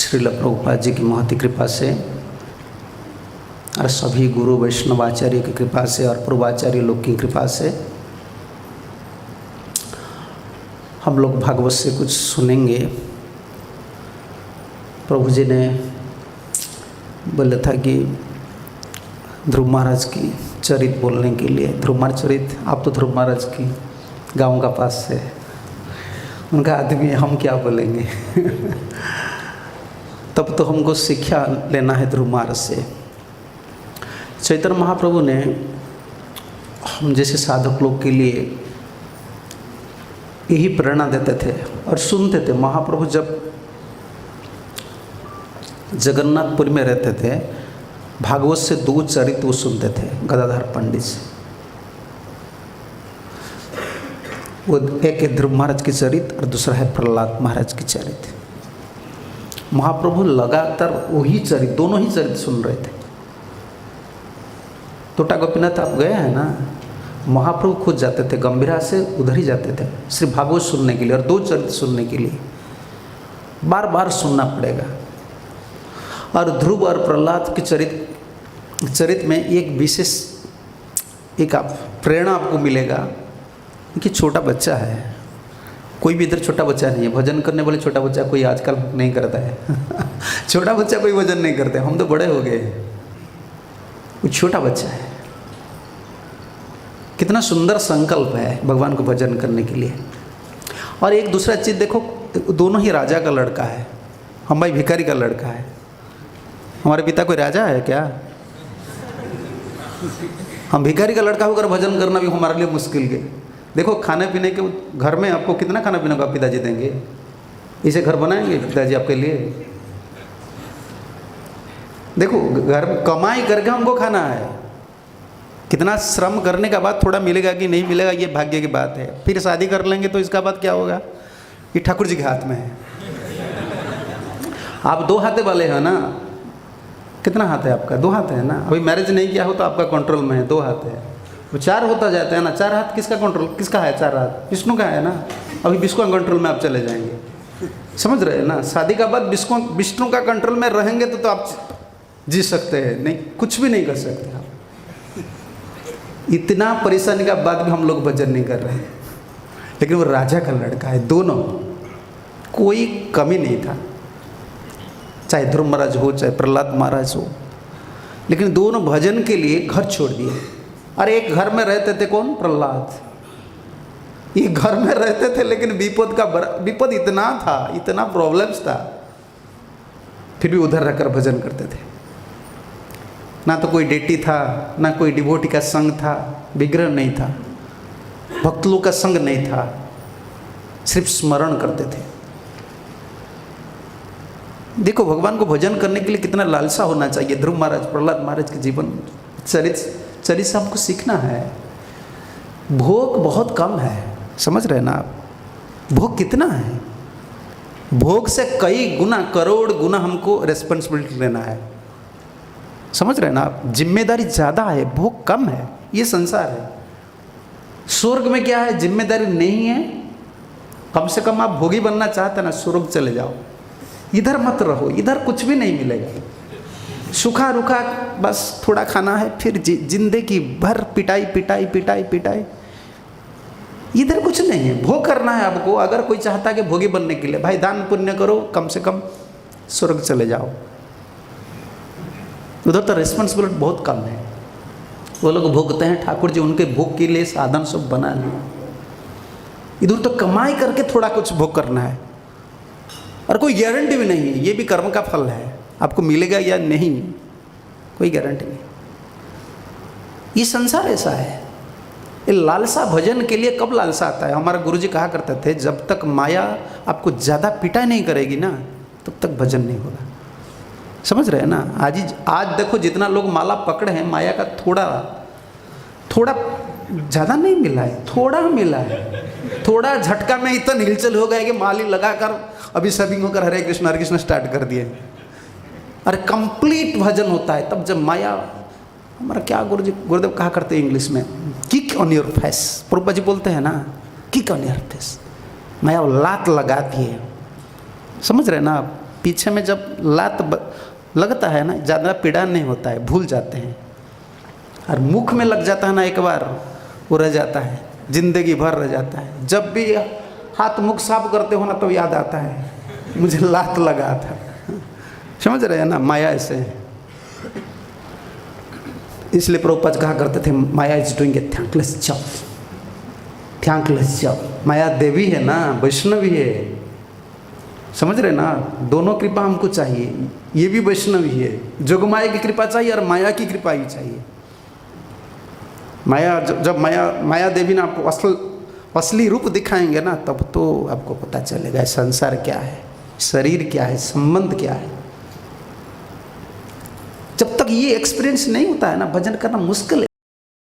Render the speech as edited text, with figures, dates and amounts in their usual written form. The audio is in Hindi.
श्रील प्रभुपाद जी की महती कृपा से और सभी गुरु वैष्णवाचार्य की कृपा से और पूर्वाचार्य लोग की कृपा से हम लोग भागवत से कुछ सुनेंगे। प्रभु जी ने बोला था कि ध्रुव महाराज की चरित बोलने के लिए। ध्रुव महाराज चरित, आप तो ध्रुव महाराज की गांव का पास से, उनका आदमी, हम क्या बोलेंगे तब तो हमको शिक्षा लेना है ध्रुव महाराज से। चैतन्य महाप्रभु ने हम जैसे साधक लोग के लिए यही प्रेरणा देते थे और सुनते थे। महाप्रभु जब जगन्नाथपुर में रहते थे, भागवत से 2 चरित्र वो सुनते थे गदाधर पंडित से। वो एक है ध्रुव महाराज की चरित्र और दूसरा है प्रहलाद महाराज की चरित्र। महाप्रभु लगातार वही चरित्र, दोनों ही चरित्र सुन रहे थे। टोटा गोपीनाथ आप गए हैं ना, महाप्रभु खुद जाते थे गंभीरा से, उधर ही जाते थे सिर्फ भागवत सुनने के लिए और 2 चरित्र सुनने के लिए। बार बार सुनना पड़ेगा। और ध्रुव और प्रहलाद के चरित्र में एक विशेष एक प्रेरणा आपको मिलेगा कि छोटा बच्चा है, कोई भी इधर छोटा बच्चा नहीं है। भजन करने वाले छोटा बच्चा कोई आजकल नहीं करता है छोटा बच्चा कोई भजन नहीं करते, हम तो बड़े हो गए। वो छोटा बच्चा है। कितना सुंदर संकल्प है भगवान को भजन करने के लिए। और एक दूसरा चीज़ देखो, दोनों ही राजा का लड़का है, हम भाई भिखारी का लड़का है। हमारे पिता कोई राजा है क्या? हम भिखारी का लड़का होकर भजन करना भी हमारे लिए मुश्किल है। देखो खाने पीने के घर में आपको कितना खाना पीने का पिताजी देंगे? इसे घर बनाएंगे पिताजी आपके लिए? देखो घर में कमाई करके हमको खाना है, कितना श्रम करने का बाद थोड़ा मिलेगा कि नहीं मिलेगा ये भाग्य की बात है। फिर शादी कर लेंगे तो इसका बाद क्या होगा, ये ठाकुर जी के हाथ में है। आप 2 हाथे वाले हैं ना, कितना हाथ है आपका? 2 हाथ है ना। अभी मैरिज नहीं किया हो तो आपका कंट्रोल में है 2 हाथ है। वो 4 होता जाता है ना। 4 हाथ किसका कंट्रोल, किसका है? 4 हाथ विष्णु का है ना। अभी विष्णु का कंट्रोल में आप चले जाएंगे, समझ रहे हैं ना। शादी का बाद विष्णु का कंट्रोल में रहेंगे तो आप जी सकते हैं, नहीं कुछ भी नहीं कर सकते आप। इतना परेशानी का बाद भी हम लोग भजन नहीं कर रहे हैं। लेकिन वो राजा का लड़का है, दोनों, कोई कमी नहीं था, चाहे ध्रुव महाराज हो चाहे प्रहलाद महाराज हो। लेकिन दोनों भजन के लिए घर छोड़ दिए। और एक घर में रहते थे, कौन? प्रहलाद। ये घर में रहते थे लेकिन विपद इतना था, इतना प्रॉब्लम्स था, फिर भी उधर रहकर भजन करते थे। ना तो कोई डेटी था, ना कोई डिवोटी का संग था, विग्रह नहीं था, भक्त लोग का संग नहीं था, सिर्फ स्मरण करते थे। देखो भगवान को भजन करने के लिए कितना लालसा होना चाहिए। ध्रुव महाराज, प्रहलाद महाराज के जीवन चरित्र से हमको सीखना है। भोग बहुत कम है, समझ रहे ना आप? भोग कितना है? भोग से कई गुना, करोड़ गुना हमको रेस्पॉन्सिबिलिटी लेना है, समझ रहे ना आप? जिम्मेदारी ज़्यादा है, भोग कम है। ये संसार है। स्वर्ग में क्या है? जिम्मेदारी नहीं है। कम से कम आप भोगी बनना चाहते ना, स्वर्ग चले जाओ। इधर मत रहो, इधर कुछ भी नहीं मिलेगा। सूखा रुखा बस थोड़ा खाना है, फिर जिंदगी भर पिटाई पिटाई पिटाई पिटाई। इधर कुछ नहीं है। भोग करना है आपको। अगर कोई चाहता है कि भोगी बनने के लिए, भाई दान पुण्य करो, कम से कम स्वर्ग चले जाओ। उधर तो रिस्पॉन्सिबिलिटी बहुत कम है। वो लोग भोगते हैं, ठाकुर जी उनके भोग के लिए साधन सब बना लिए। इधर तो कमाई करके थोड़ा कुछ भोग करना है और कोई गारंटी भी नहीं है। ये भी कर्म का फल है, आपको मिलेगा या नहीं, कोई गारंटी नहीं। ये संसार ऐसा है। ये लालसा भजन के लिए कब लालसा आता है? हमारा गुरुजी कहा करते थे, जब तक माया आपको ज़्यादा पिटाई नहीं करेगी ना, तब तक भजन नहीं होगा। समझ रहे हैं ना? आज देखो जितना लोग माला पकड़े हैं, माया का थोड़ा ज़्यादा नहीं मिला है, थोड़ा मिला है। थोड़ा झटका में इतना हिलचल हो गया कि माली लगाकर अभी सभी होकर हरे कृष्ण स्टार्ट कर दिए। अरे कंप्लीट भजन होता है तब, जब माया, हमारा क्या गुरुदेव कहा करते हैं इंग्लिश में, kick on your face. Prabhupada ji बोलते हैं ना, kick on your face. Maya लात लगा दिए, समझ रहे ना आप? पीछे में जब लगता है ना, ज़्यादा पीड़ा नहीं होता है, भूल जाते हैं। और मुख में लग जाता है ना एक बार, वो रह जाता है, जिंदगी भर रह जाता है। जब भी हाथ मुख साफ करते हो ना तो याद आता है मुझे लात लगा था। समझ रहे हैं ना, माया ऐसे है। इसलिए प्रभुपाद कहा करते थे, Maya is doing a thankless job, thankless job. Maya Devi है ना, वैष्णवी है, समझ रहे ना, दोनों कृपा हमको चाहिए। ये भी वैष्णवी है, जोगमाया की कृपा चाहिए और माया की कृपा ही चाहिए। माया जब माया देवी ने आपको असली रूप दिखाएंगे ना, तब तो आपको पता चलेगा संसार क्या है, शरीर क्या है, संबंध क्या है। जब तक ये एक्सपीरियंस नहीं होता है ना, भजन करना मुश्किल है।